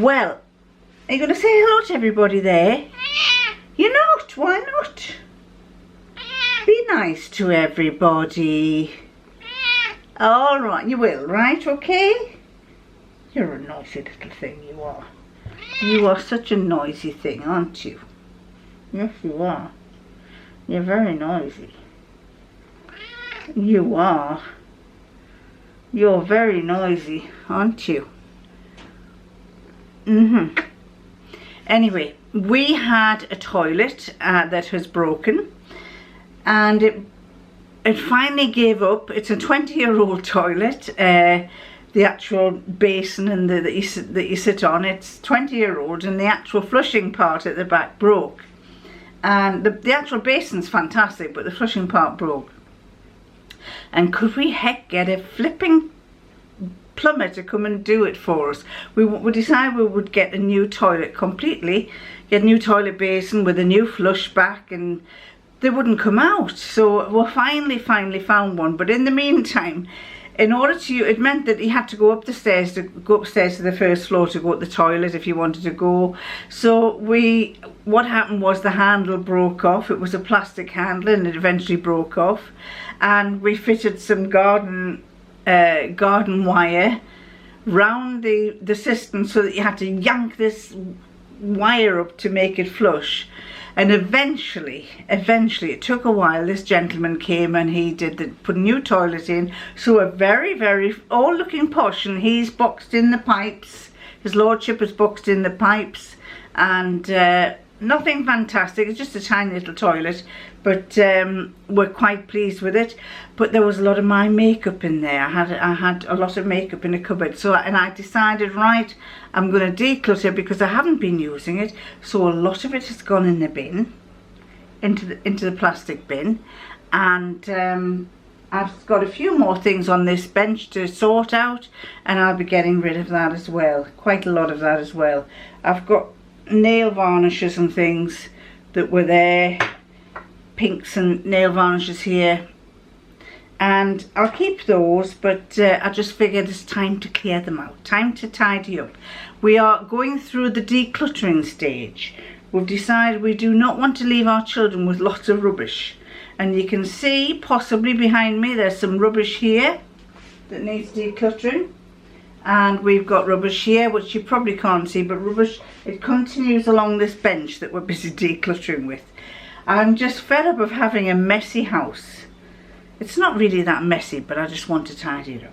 Well, are you going to say hello to everybody there? You're not? Why not? Be nice to everybody. All right, you will, right? Okay? You're a noisy little thing, you are. You are such a noisy thing, aren't you? Yes, you are. You're very noisy. You are. You're very noisy, aren't you? Anyway, we had a toilet that was broken, and it finally gave up. It's a 20-year-old toilet. The actual basin and that you sit on, it's 20-year-old, and the actual flushing part at the back broke. And the actual basin's fantastic, but the flushing part broke. And could we heck get a flipping plumber to come and do it for us? We decided we would get a new toilet completely, get a new toilet basin with a new flush back, and they wouldn't come out. So we finally found one. But in the meantime, in order to, it meant that you had to go up the stairs to go upstairs to the first floor to go to the toilet if you wanted to go. So what happened was the handle broke off. It was a plastic handle, and it eventually broke off. And we fitted some garden wire round the cistern, so that you had to yank this wire up to make it flush. And eventually, it took a while. This gentleman came and he put a new toilet in. So a very all looking posh, and he's boxed in the pipes. His lordship has boxed in the pipes, and nothing fantastic. It's just a tiny little toilet, but we're quite pleased with it. But there was a lot of my makeup in there. I had a lot of makeup in the cupboard. And I decided, right, I'm going to declutter because I haven't been using it. So a lot of it has gone in the bin, into the plastic bin, and I've got a few more things on this bench to sort out, and I'll be getting rid of that as well. Quite a lot of that as well. I've got nail varnishes and things that were there, pinks and nail varnishes here, and I'll keep those, but I just figured it's time to clear them out, time to tidy up. We are going through the decluttering stage. We've decided we do not want to leave our children with lots of rubbish, and you can see possibly behind me there's some rubbish here that needs decluttering. And we've got rubbish here, which you probably can't see, but rubbish, it continues along this bench that we're busy decluttering with. I'm just fed up of having a messy house. It's not really that messy, but I just want to tidy it up.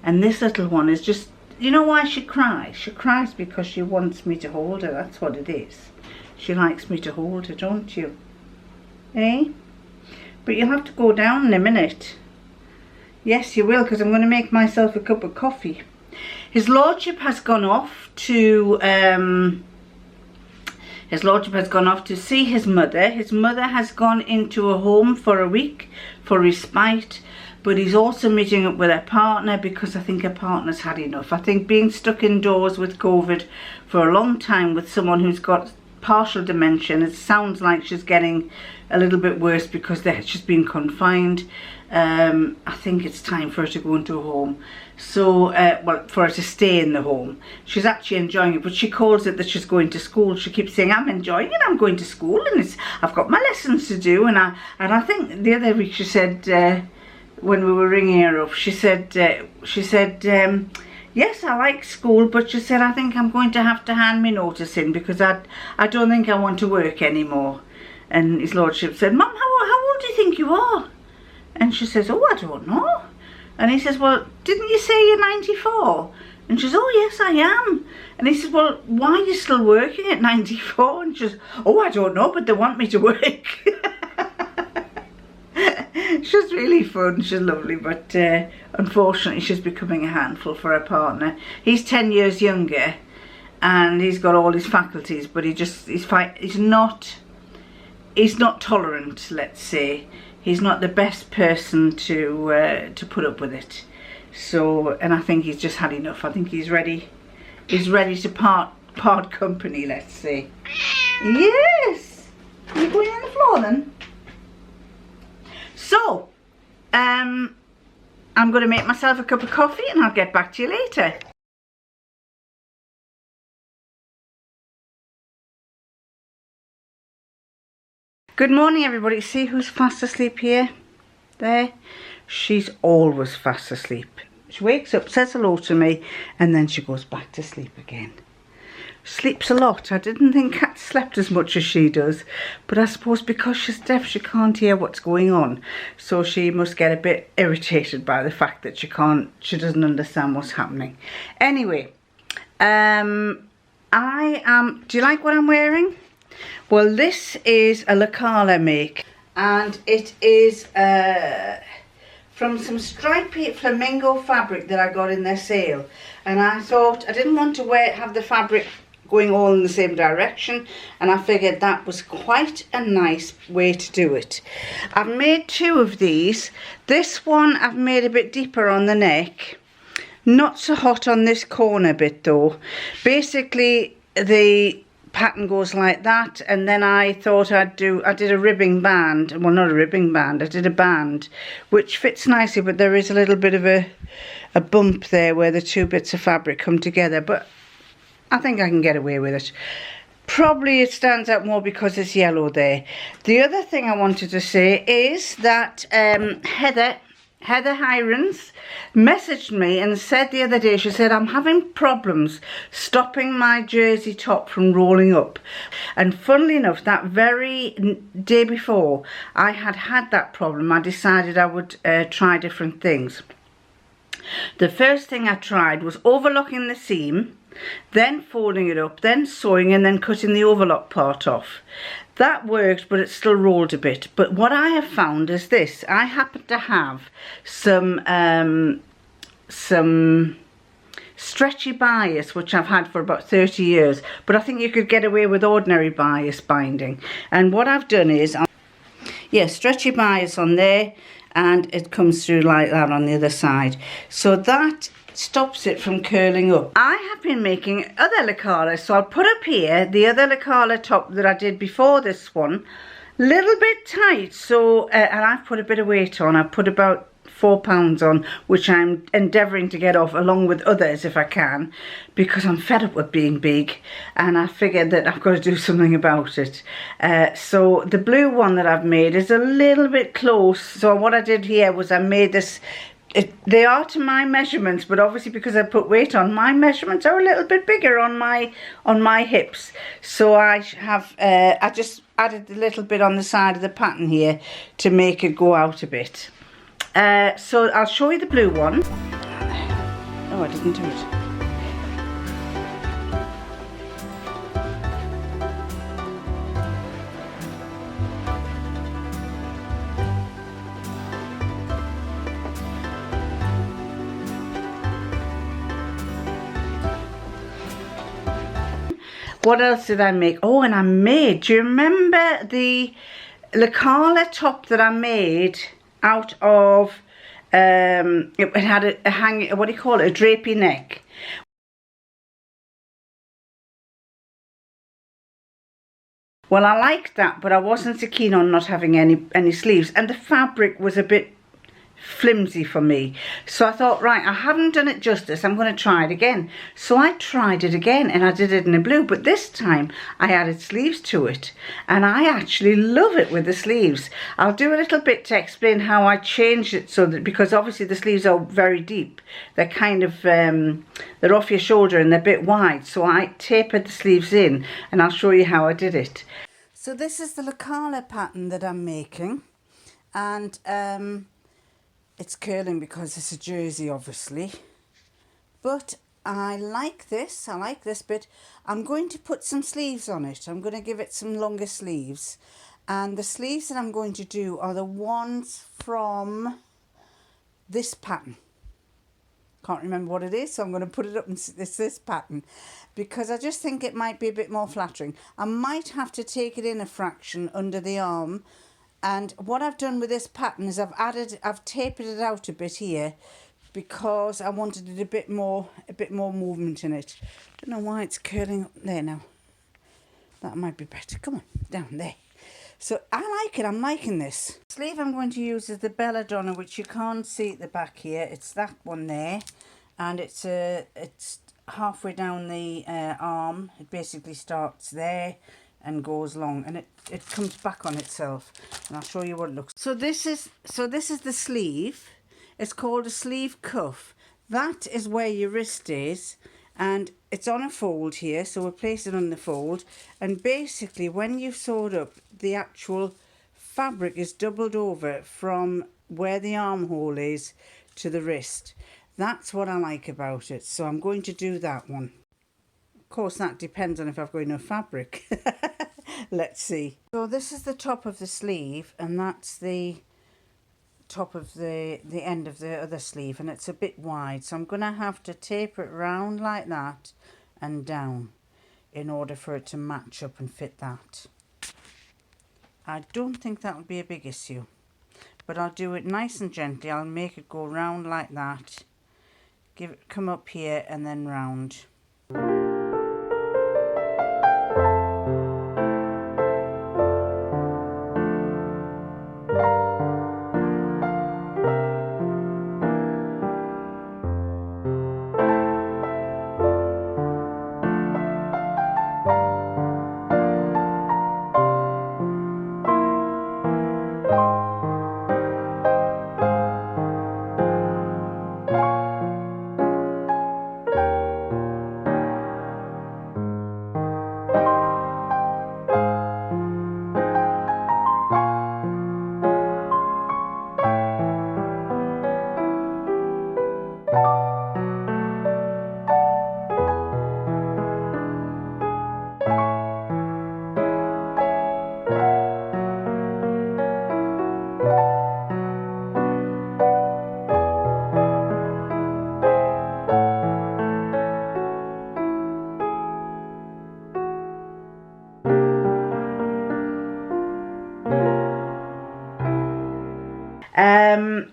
And this little one is just, you know why she cries? She cries because she wants me to hold her. That's what it is. She likes me to hold her, don't you? Eh? But you'll have to go down in a minute. Yes, you will, because I'm going to make myself a cup of coffee. His lordship has gone off to see his mother. His mother has gone into a home for a week for respite, but he's also meeting up with her partner because I think her partner's had enough. I think being stuck indoors with COVID for a long time with someone who's got partial dementia, it sounds like she's getting a little bit worse because she's been confined. I think it's time for her to go into a home. So, well, for her to stay in the home. She's actually enjoying it, but she calls it that she's going to school. She keeps saying, I'm enjoying it, I'm going to school, and I've got my lessons to do. And I think the other week she said, when we were ringing her up, she said, yes, I like school, but she said, I think I'm going to have to hand me notice in because I don't think I want to work anymore. And his lordship said, Mum, how old do you think you are? And she says, oh, I don't know. And he says, well, didn't you say you're 94? And she says, oh, yes, I am. And he says, well, why are you still working at 94? And she says, oh, I don't know, but they want me to work. She's really fun, she's lovely, but unfortunately she's becoming a handful for her partner. He's 10 years younger, and he's got all his faculties, but he's not tolerant, let's say. He's not the best person to put up with it. So, and I think he's just had enough. I think he's ready to part company, let's say. Yes! Are you going on the floor then? So, I'm going to make myself a cup of coffee and I'll get back to you later. Good morning, everybody. See who's fast asleep here? There. She's always fast asleep. She wakes up, says hello to me, and then she goes back to sleep again. Sleeps a lot. I didn't think Kat slept as much as she does, but I suppose because she's deaf she can't hear what's going on, so she must get a bit irritated by the fact that she doesn't understand what's happening. Anyway, do you like what I'm wearing? Well, this is a Lekala make, and it is from some stripy flamingo fabric that I got in their sale, and I thought I didn't want to have the fabric going all in the same direction, and I figured that was quite a nice way to do it. I've made two of these. This one I've made a bit deeper on the neck, not so hot on this corner bit though. Basically the pattern goes like that, and then I thought I did a ribbing band. Well, not a ribbing band, I did a band which fits nicely, but there is a little bit of a bump there where the two bits of fabric come together, but I think I can get away with it. Probably it stands out more because it's yellow there. The other thing I wanted to say is that Heather Hirons messaged me and said the other day, she said, I'm having problems stopping my jersey top from rolling up. And funnily enough, that very day before I had that problem, I decided I would try different things. The first thing I tried was overlocking the seam, then folding it up, then sewing, and then cutting the overlock part off. That worked, but it still rolled a bit. But what I have found is this. I happen to have some stretchy bias, which I've had for about 30 years, but I think you could get away with ordinary bias binding. And what I've done is, stretchy bias on there, and it comes through like that on the other side. So that stops it from curling up. I have been making other Lekala, so I'll put up here the other Lekala top that I did before this one, little bit tight, so and I've put a bit of weight on. I've put about 4 pounds on, which I'm endeavouring to get off along with others if I can, because I'm fed up with being big and I figured that I've got to do something about it. So the blue one that I've made is a little bit close, so what I did here was I made this. They are to my measurements, but obviously because I put weight on, my measurements are a little bit bigger on my hips. So I just added a little bit on the side of the pattern here to make it go out a bit. So I'll show you the blue one. Oh, I didn't do it. What else did I make? Oh, and do you remember the Lekala top that I made out of, it had a hanging, what do you call it, a drapey neck? Well, I liked that, but I wasn't so keen on not having any sleeves, and the fabric was a bit flimsy for me. So I thought, right, I haven't done it justice, I'm going to try it again. So I tried it again, and I did it in a blue, but this time I added sleeves to it, and I actually love it with the sleeves. I'll do a little bit to explain how I changed it, so that, because obviously the sleeves are very deep, they're kind of they're off your shoulder and they're a bit wide, so I tapered the sleeves in, and I'll show you how I did it. So this is the Lekala pattern that I'm making, and it's curling because it's a jersey, obviously, but I like this bit. I'm going to put some sleeves on it. I'm going to give it some longer sleeves, and the sleeves that I'm going to do are the ones from this pattern. Can't remember what it is, so I'm going to put it up, and it's this pattern, because I just think it might be a bit more flattering. I might have to take it in a fraction under the arm. And what I've done with this pattern is I've tapered it out a bit here, because I wanted it a bit more movement in it. Don't know why it's curling up there now. That might be better. Come on, down there. So I like it. I'm liking this. The sleeve I'm going to use is the belladonna, which you can't see at the back here. It's that one there, and it's halfway down the arm. It basically starts there. and goes long, and it comes back on itself, and I'll show you what it looks. So this is the sleeve. It's called a sleeve cuff. That is where your wrist is, and it's on a fold here, so we'll place it on the fold. And basically when you've sewed up, the actual fabric is doubled over from where the armhole is to the wrist. That's what I like about it, so I'm going to do that one. Of course, that depends on if I've got enough fabric. Let's see. So this is the top of the sleeve, and that's the top of the end of the other sleeve, and it's a bit wide, so I'm going to have to taper it round like that and down in order for it to match up and fit that. I don't think that will be a big issue, but I'll do it nice and gently. I'll make it go round like that, come up here and then round.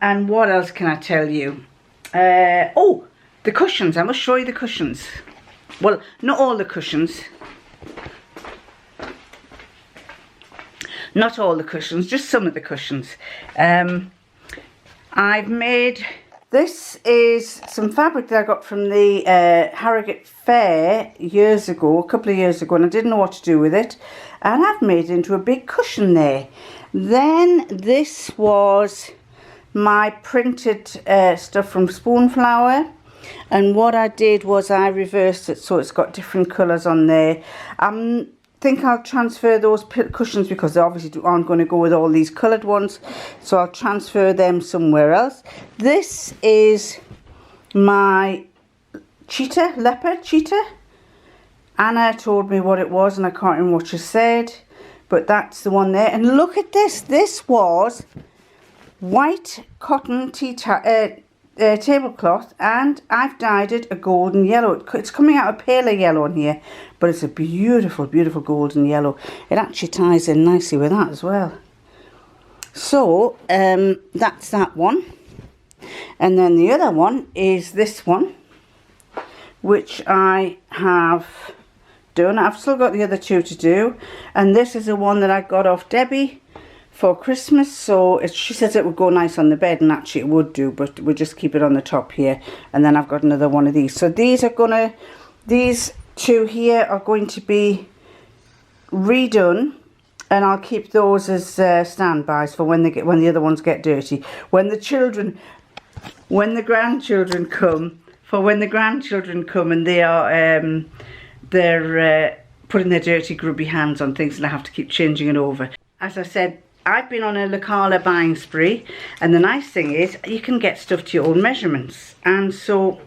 And what else can I tell you? Oh, the cushions. I must show you the cushions. Well, not all the cushions. Not all the cushions, just some of the cushions. I've made... This is some fabric that I got from the Harrogate Fair years ago, a couple of years ago, and I didn't know what to do with it. And I've made it into a big cushion there. Then this was my printed stuff from Spoonflower, and what I did was I reversed it so it's got different colours on there. I think I'll transfer those cushions because they obviously aren't going to go with all these coloured ones, so I'll transfer them somewhere else. This is my leopard cheetah. Anna told me what it was and I can't remember what she said, but that's the one there. And look at this. This was white cotton tablecloth, and I've dyed it a golden yellow. It's coming out a paler yellow on here, but it's a beautiful, beautiful golden yellow. It actually ties in nicely with that as well. So that's that one. And then the other one is this one, which I have done. I've still got the other two to do, and this is the one that I got off Debbie for Christmas, so she says it would go nice on the bed, and actually it would do, but we'll just keep it on the top here. And then I've got another one of these. So these two here are going to be redone, and I'll keep those as standbys for when the other ones get dirty. When the grandchildren come and they are they're putting their dirty grubby hands on things, and I have to keep changing it over. As I said, I've been on a Lekala buying spree, and the nice thing is you can get stuff to your own measurements. And so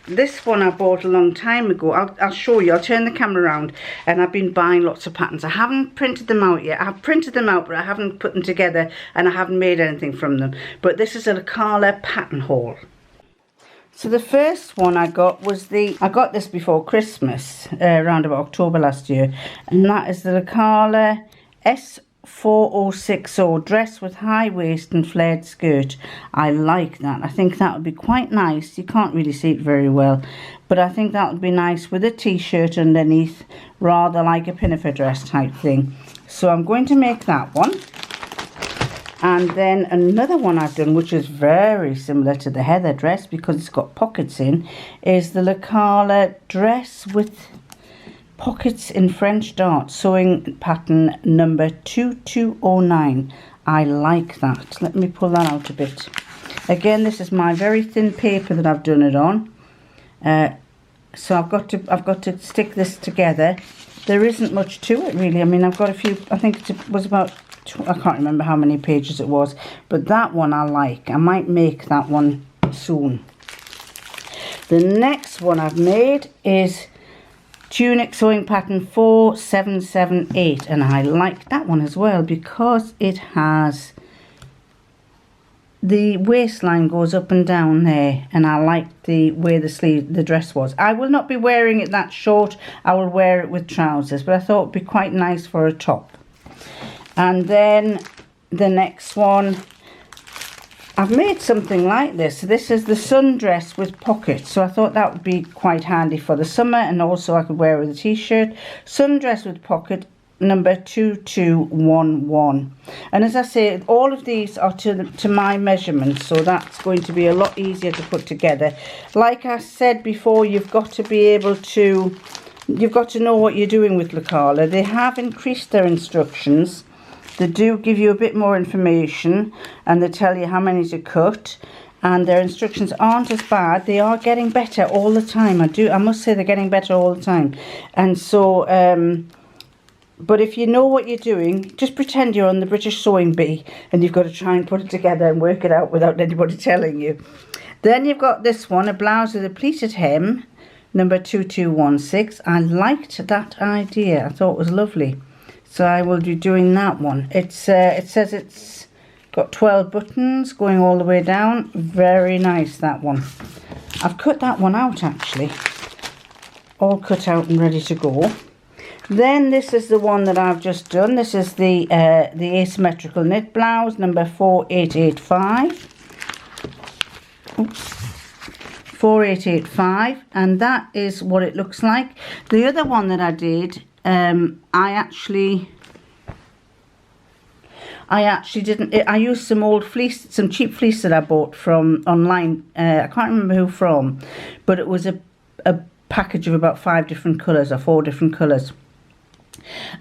this one I bought a long time ago. I'll show you. I'll turn the camera around, and I've been buying lots of patterns. I haven't printed them out yet. I've printed them out, but I haven't put them together, and I haven't made anything from them. But this is a Lekala pattern haul. So the first one I got was I got this before Christmas, around about October last year, and that is the Lekala S4060 dress with high waist and flared skirt. I like that. I think that would be quite nice. You can't really see it very well, but I think that would be nice with a t-shirt underneath, rather like a pinafore dress type thing. So I'm going to make that one. And then another one I've done, which is very similar to the Heather dress because it's got pockets in, is the Lekala dress with Pockets in French Dart, sewing pattern number 2209. I like that. Let me pull that out a bit. Again, this is my very thin paper that I've done it on. So I've got to stick this together. There isn't much to it really. I mean, I've got a few, I think it was about, I can't remember how many pages it was, but that one I like. I might make that one soon. The next one I've made is tunic sewing pattern 4778, and I like that one as well because it has the waistline goes up and down there, and I like the way the dress was. I will not be wearing it that short. I will wear it with trousers, but I thought it would be quite nice for a top. And then the next one, I've made something like this. This is the sundress with pockets, so I thought that would be quite handy for the summer, and also I could wear it with a t-shirt. Sundress with pocket number 2211. And as I say, all of these are to my measurements, so that's going to be a lot easier to put together. Like I said before, you've got to be able to, you've got to know what you're doing with Lekala. They have increased their instructions. They do give you a bit more information, and they tell you how many to cut, and their instructions aren't as bad. They are getting better all the time. I must say they're getting better all the time. And so but if you know what you're doing, just pretend you're on the British Sewing Bee and you've got to try and put it together and work it out without anybody telling you. Then you've got this one, a blouse with a pleated hem, number 2216. I liked that idea. I thought it was lovely. So I will be doing that one. It says it's got 12 buttons going all the way down. Very nice, that one. I've cut that one out actually. All cut out and ready to go. Then this is the one that I've just done. This is the asymmetrical knit blouse, number 4885. Oops. 4885, and that is what it looks like. The other one that I did, I actually didn't. I used some old fleece, some cheap fleece that I bought from online. I can't remember who from, but it was a package of about 5 different colours or 4 different colours.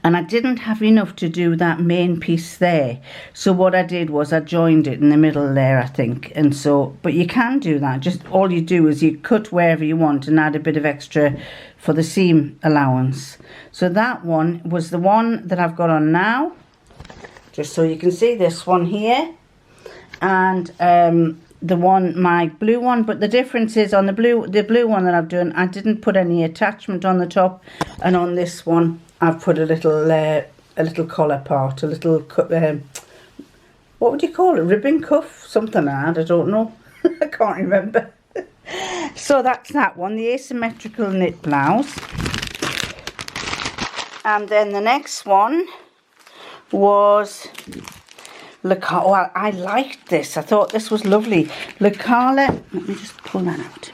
And I didn't have enough to do that main piece there, so what I did was I joined it in the middle there, I think. And so, but you can do that. Just all you do is you cut wherever you want and add a bit of extra for the seam allowance. So that one was the one that I've got on now, just so you can see this one here, and the one, my blue one. But the difference is on the blue one that I've done, I didn't put any attachment on the top, and on this one I've put a little collar part, a little what would you call it, ribbon cuff, something like that, I don't know. I can't remember. So that's that one, the asymmetrical knit blouse. And then the next one was Lekala. Well, I liked this. I thought this was lovely. Lekala, let me just pull that out.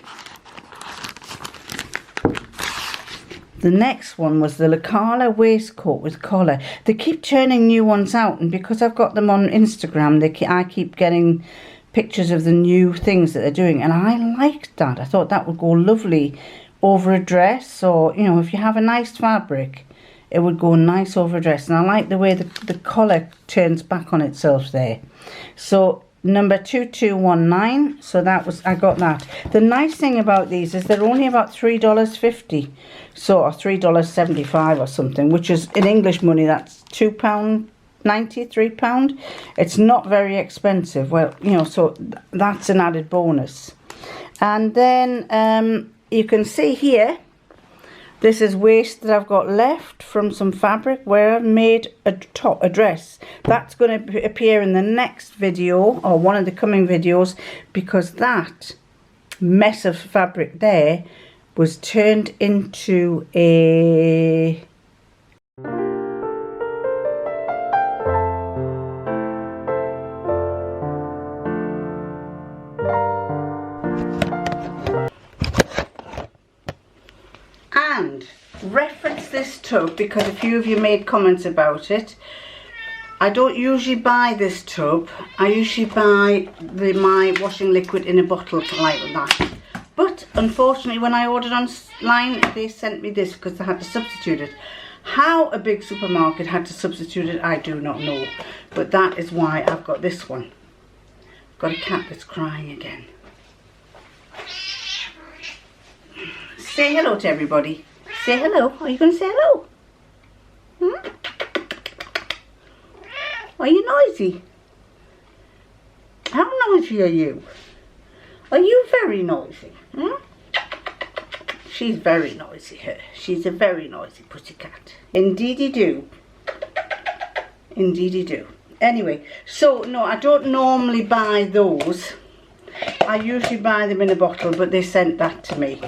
The next one was the Lekala waistcoat with collar. They keep turning new ones out, and because I've got them on Instagram, I keep getting pictures of the new things that they're doing, and I liked that. I thought that would go lovely over a dress, or, you know, if you have a nice fabric, it would go nice over a dress. And I like the way the collar turns back on itself there. So number 2219, so that was, I got that. The nice thing about these is they're only about $3.50, so, or $3.75 or something, which is in English money, that's £2.90, £3. It's not very expensive. Well, you know, so that's an added bonus. And then you can see here, this is waist that I've got left from some fabric where I've made a dress. That's going to appear in the next video, or one of the coming videos, because that mess of fabric there was turned into a reference this tub because a few of you made comments about it. I don't usually buy this tub. I usually buy my washing liquid in a bottle like that. But But unfortunately, when I ordered online, they sent me this because they had to substitute it. How a big supermarket had to substitute it, I do not know. But that is why I've got this one. I've got a cat that's crying again. Say hello to everybody. Say hello. Are you going to say hello? Hmm? Are you noisy? How noisy are you? Are you very noisy? Hmm? She's very noisy, her. She's a very noisy pussycat. Indeedy do. Indeedy do. Anyway, so no, I don't normally buy those. I usually buy them in a bottle, but they sent that to me.